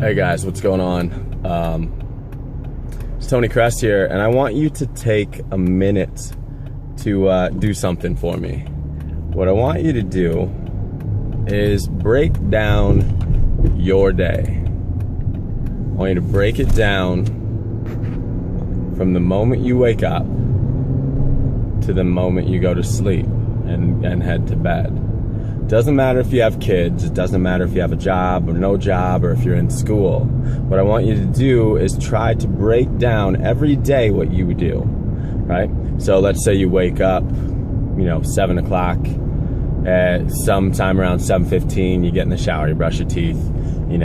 Hey guys, what's going on? It's Tony Cress here, and I want you to take a minute to do something for me. What I want you to do is break down your day. I want you to break it down from the moment you wake up to the moment you go to sleep and head to bed. Doesn't matter if you have kids, it doesn't matter if you have a job or no job or if you're in school. What I want you to do is try to break down every day what you would do, right? So let's say you wake up, 7 o'clock, sometime around 7:15, you get in the shower, you brush your teeth, you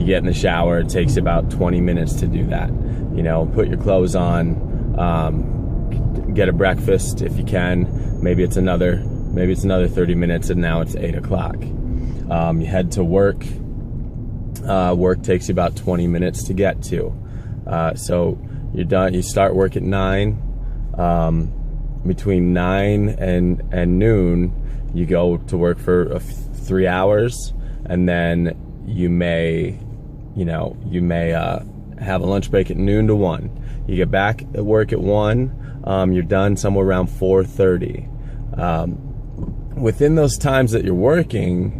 get in the shower, it takes about 20 minutes to do that. Put your clothes on, get a breakfast if you can, maybe it's another 30 minutes, and now it's 8 o'clock. You head to work. Work takes you about 20 minutes to get to. So you're done. You start work at 9. Between 9 and noon, you go to work for 3 hours, and then you may have a lunch break at noon to 1. You get back at work at 1. You're done somewhere around 4:30. Within those times that you're working,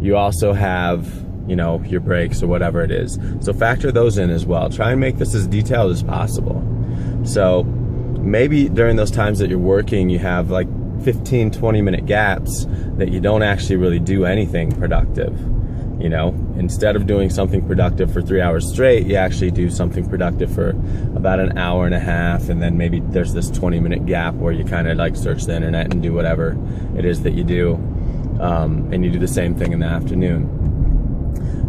you also have, your breaks or whatever it is. So factor those in as well. Try and make this as detailed as possible. So maybe during those times that you're working, you have like 15, 20-minute gaps that you don't actually really do anything productive. Instead of doing something productive for 3 hours straight, you actually do something productive for about an hour and a half, and then maybe there's this 20-minute gap where you kind of like search the internet and do whatever it is that you do, and you do the same thing in the afternoon.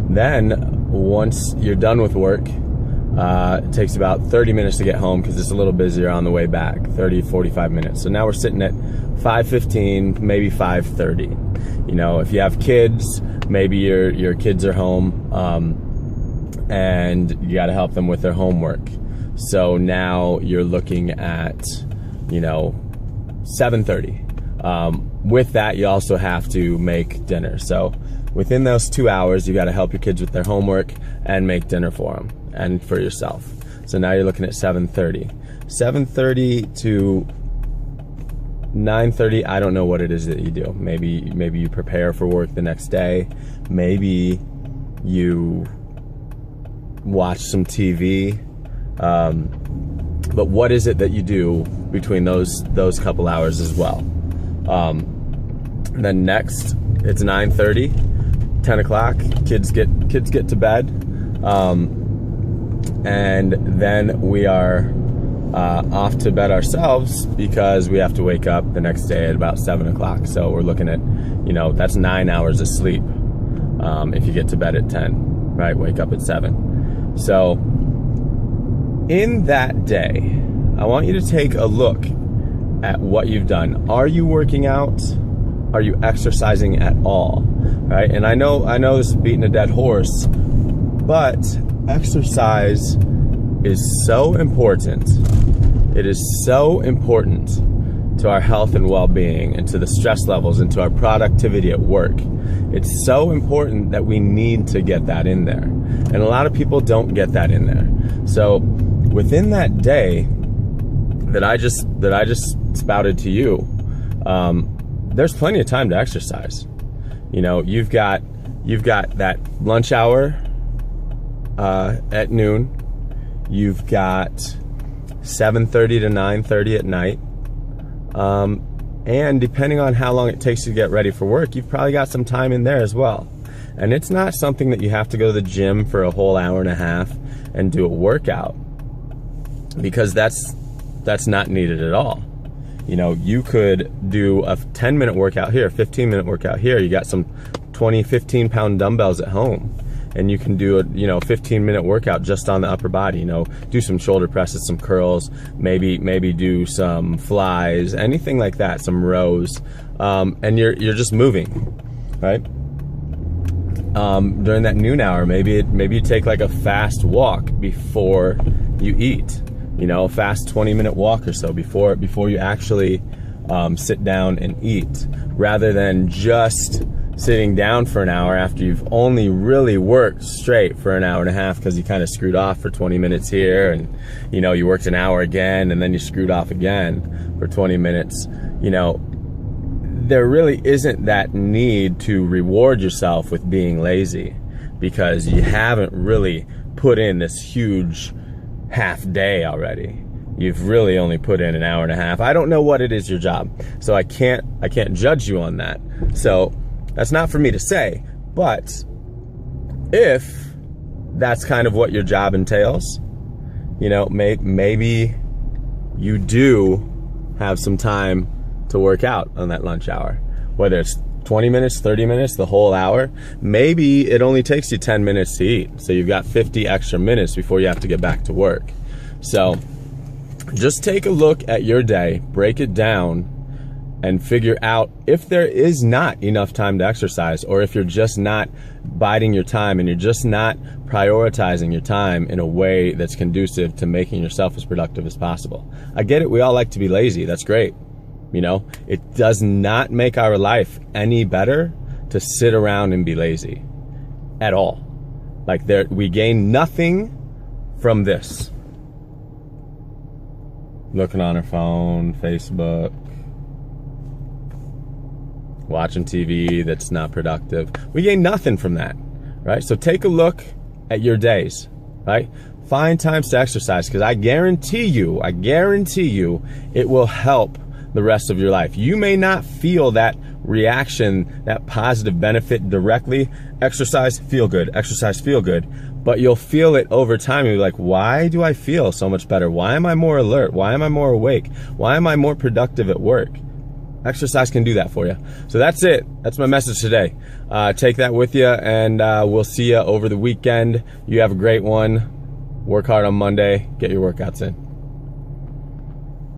Then once you're done with work, it takes about 30 minutes to get home because it's a little busier on the way back, 30, 45 minutes. So now we're sitting at 5:15, maybe 5:30. If you have kids, maybe your kids are home, and you got to help them with their homework. So now you're looking at, 7:30. With that, you also have to make dinner. So within those 2 hours, you got to help your kids with their homework and make dinner for them and for yourself. So now you're looking at 7:30. 7:30 to 9:30, I don't know what it is that you do. Maybe you prepare for work the next day. Maybe you watch some TV. But what is it that you do between those couple hours as well? Then next, it's 9:30, 10 o'clock. Kids get to bed, and then we are off to bed ourselves because we have to wake up the next day at about 7 o'clock. So we're looking at, that's 9 hours of sleep if you get to bed at 10, right? Wake up at 7. So in that day, I want you to take a look at what you've done. Are you working out? Are you exercising at all? Right? And I know this is beating a dead horse, but exercise is so important. It is so important to our health and well-being, and to the stress levels, and to our productivity at work. It's so important that we need to get that in there. And a lot of people don't get that in there. So within that day that I just spouted to you, there's plenty of time to exercise. You've got that lunch hour at noon. You've got 7:30 to 9:30 at night. And depending on how long it takes to get ready for work, you've probably got some time in there as well. And it's not something that you have to go to the gym for a whole hour and a half and do a workout, because that's not needed at all. You could do a 10-minute workout here, a 15-minute workout here. You got some 20, 15-pound dumbbells at home, and you can do a 15-minute workout just on the upper body. Do some shoulder presses, some curls, maybe do some flies, anything like that, some rows, and you're just moving, right? During that noon hour, maybe you take like a fast walk before you eat. A fast 20-minute walk or so before you actually sit down and eat, rather than just sitting down for an hour after you've only really worked straight for an hour and a half because you kind of screwed off for 20 minutes here, and you know, you worked an hour again and then you screwed off again for 20 minutes. You know, there really isn't that need to reward yourself with being lazy, because you haven't really put in this huge half day already. You've really only put in an hour and a half. I don't know what it is your job, so I can't judge you on that. So that's not for me to say, but if that's kind of what your job entails, you know, maybe you do have some time to work out on that lunch hour, whether it's 20 minutes, 30 minutes, the whole hour. Maybe it only takes you 10 minutes to eat, so you've got 50 extra minutes before you have to get back to work. So just take a look at your day, break it down, and figure out if there is not enough time to exercise, or if you're just not biding your time and you're just not prioritizing your time in a way that's conducive to making yourself as productive as possible. I get it, we all like to be lazy, that's great. You know, it does not make our life any better to sit around and be lazy at all. Like, we gain nothing from this. Looking on our phone, Facebook, watching TV that's not productive. We gain nothing from that, right? So take a look at your days, right? Find times to exercise, because I guarantee you, it will help the rest of your life. You may not feel that reaction, that positive benefit directly. Exercise, feel good. Exercise, feel good. But you'll feel it over time. You'll be like, why do I feel so much better? Why am I more alert? Why am I more awake? Why am I more productive at work? Exercise can do that for you. So that's it. That's my message today. Take that with you, and we'll see you over the weekend. You have a great one. Work hard on Monday. Get your workouts in.